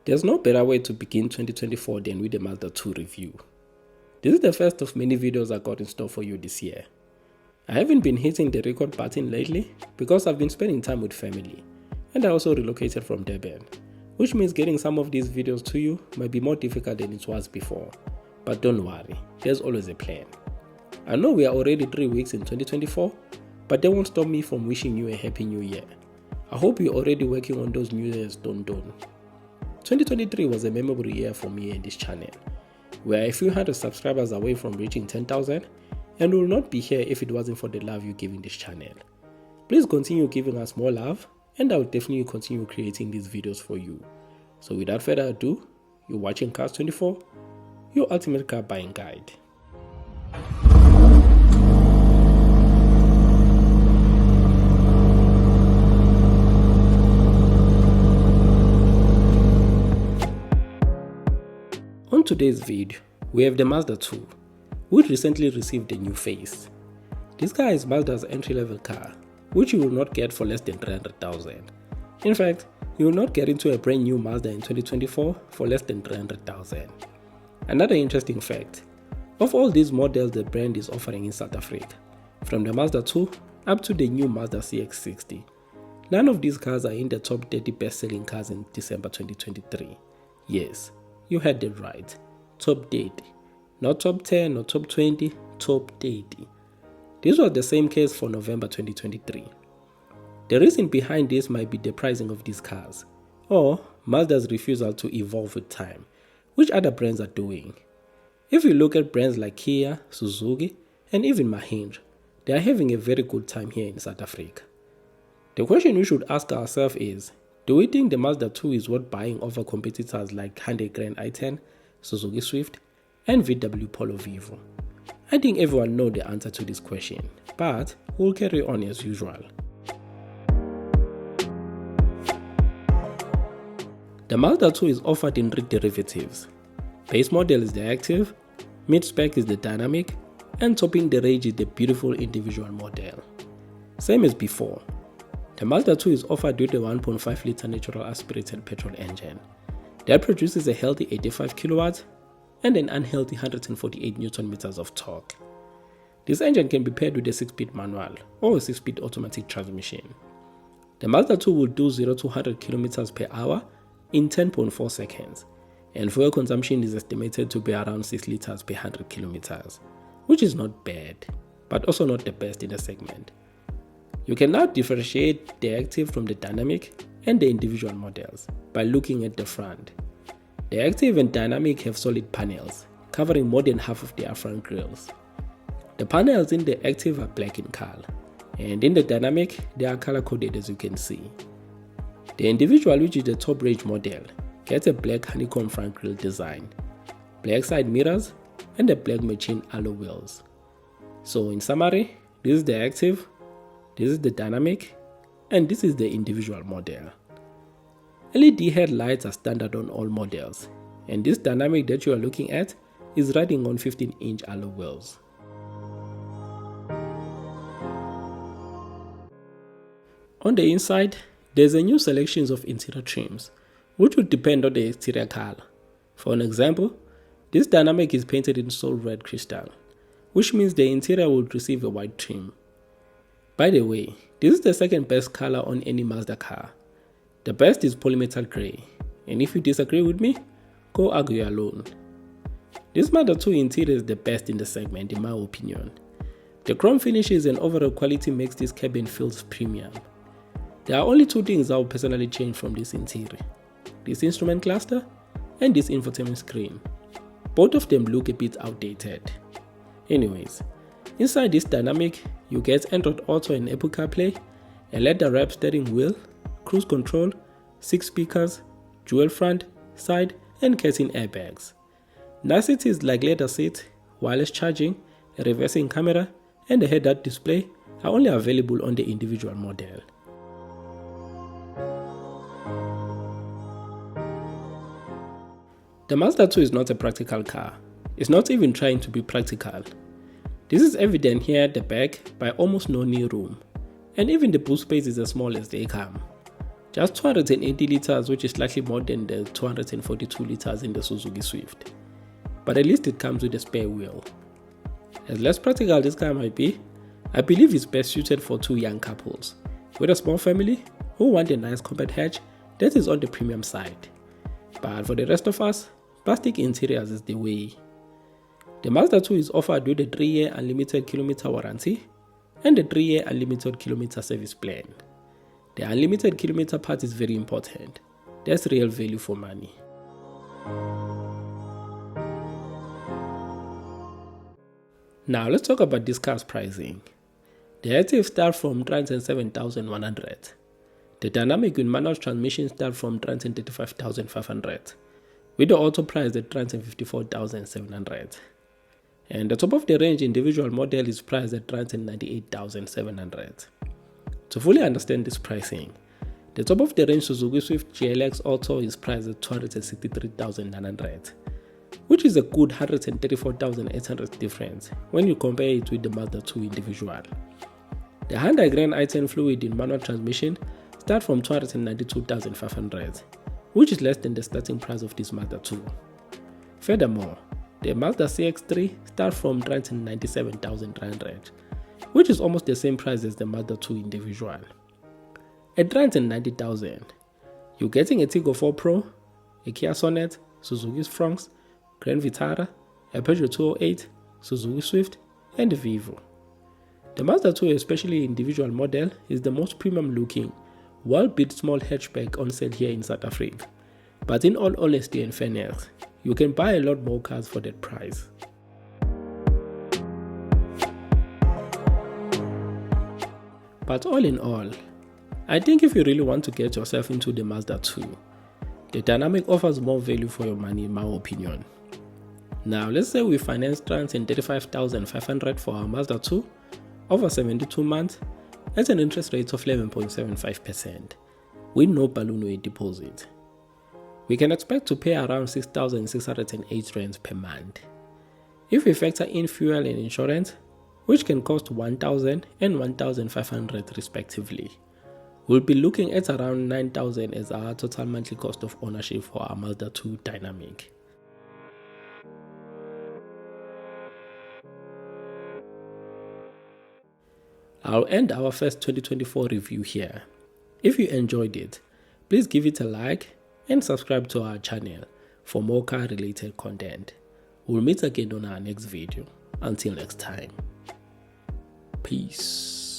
There's no better way to begin 2024 than with a Mazda 2 review. This is the first of many videos I got in store for you this year. I haven't been hitting the record button lately because I've been spending time with family, and I also relocated from Durban, which means getting some of these videos to you might be more difficult than it was before. But don't worry, there's always a plan. I know we are already 3 weeks in 2024, but that won't stop me from wishing you a happy new year. I hope you're already working on those New Year's don't. 2023 was a memorable year for me and this channel. We are a few hundred subscribers away from reaching 10,000, and we will not be here if it wasn't for the love you give in this channel. Please continue giving us more love, and I will definitely continue creating these videos for you. So without further ado, you're watching Cars 24, your ultimate car buying guide. On today's video, we have the Mazda 2, which recently received a new face. This car is Mazda's entry-level car, which you will not get for less than 300,000. In fact, you will not get into a brand new Mazda in 2024 for less than 300,000. Another interesting fact, of all these models the brand is offering in South Africa, from the Mazda 2 up to the new Mazda CX-60, none of these cars are in the top 30 best-selling cars in December 2023. Yes, you heard it right, top 30. Not top 10, not top 20, top 30. This was the same case for November 2023. The reason behind this might be the pricing of these cars, or Mazda's refusal to evolve with time, which other brands are doing. If you look at brands like Kia, Suzuki, and even Mahindra, they are having a very good time here in South Africa. The question we should ask ourselves is, do we think the Mazda 2 is worth buying over competitors like Hyundai Grand i10, Suzuki Swift, and VW Polo Vivo? I think everyone knows the answer to this question, but we'll carry on as usual. The Mazda 2 is offered in 3 derivatives. Base model is the Active, mid-spec is the Dynamic, and topping the range is the beautiful individual model. Same as before, the Mazda 2 is offered with a 1.5-litre natural aspirated petrol engine that produces a healthy 85 kilowatts and an unhealthy 148 Nm of torque. This engine can be paired with a 6-speed manual or a 6-speed automatic transmission. The Mazda 2 will do 0 to 100 km per hour in 10.4 seconds, and fuel consumption is estimated to be around 6 liters per 100 km, which is not bad, but also not the best in the segment. You can now differentiate the Active from the Dynamic and the individual models by looking at the front. The Active and Dynamic have solid panels, covering more than half of their front grills. The panels in the Active are black in color, and in the Dynamic, they are color-coded as you can see. The individual, which is the top range model, gets a black honeycomb front grille design, black side mirrors, and a black machine alloy wheels. So in summary, this is the Active, this is the Dynamic, and this is the individual model. LED headlights are standard on all models, and this Dynamic that you are looking at is riding on 15-inch alloy wheels. On the inside, there's a new selections of interior trims, which would depend on the exterior color. For an example, this Dynamic is painted in soul red crystal, which means the interior would receive a white trim. By the way, this is the second best color on any Mazda car. The best is polymetal grey, and if you disagree with me, go argue alone. This Mazda 2 interior is the best in the segment in my opinion. The chrome finishes and overall quality makes this cabin feel premium. There are only 2 things I will personally change from this interior: this instrument cluster and this infotainment screen. Both of them look a bit outdated. Anyways, inside this Dynamic, you get Android Auto and Apple CarPlay, a leather-wrapped steering wheel, cruise control, 6 speakers, dual front, side, and curtain airbags. Niceties like leather seats, wireless charging, a reversing camera, and a head-up display are only available on the individual model. The Mazda 2 is not a practical car. It's not even trying to be practical. This is evident here at the back by almost no knee room, and even the boot space is as small as they come. Just 280 liters, which is slightly more than the 242 liters in the Suzuki Swift. But at least it comes with a spare wheel. As less practical this car might be, I believe it's best suited for two young couples with a small family who want a nice compact hatch that is on the premium side. But for the rest of us, plastic interiors is the way. The Mazda 2 is offered with a 3-year unlimited kilometer warranty and a 3-year unlimited kilometer service plan. The unlimited kilometer part is very important. That's real value for money. Now let's talk about this car's pricing. The active start from 307,100. The dynamic with manual transmission start from 335,500. With the auto price at 354,700. And the top of the range individual model is priced at 398,700. To fully understand this pricing, the top of the range Suzuki Swift GLX Auto is priced at 263,900, which is a good 134,800 difference when you compare it with the Mazda 2 individual. The Hyundai Grand i10 fluid in manual transmission start from 292,500, which is less than the starting price of this Mazda 2. Furthermore, the Mazda CX-3 start from 397,300, which is almost the same price as the Mazda 2 individual. At 390,000, you're getting a Tiggo 4 Pro, a Kia Sonet, Suzuki's Fronx, Grand Vitara, a Peugeot 208, Suzuki Swift, and a Vivo. The Mazda 2, especially individual model, is the most premium looking, well-built small hatchback on sale here in South Africa. But in all honesty and fairness, you can buy a lot more cars for that price. But all in all, I think if you really want to get yourself into the Mazda 2, the Dynamic offers more value for your money in my opinion. Now let's say we finance 335,500 for our Mazda 2 over 72 months at an interest rate of 11.75% with no balloon or deposit. We can expect to pay around 6,608 rands per month. If we factor in fuel and insurance, which can cost 1,000 and 1,500 respectively, we'll be looking at around 9,000 as our total monthly cost of ownership for our Mazda 2 Dynamic. I'll end our first 2024 review here. If you enjoyed it, please give it a like and subscribe to our channel for more car related content. We'll meet again on our next video. Until next time. Peace.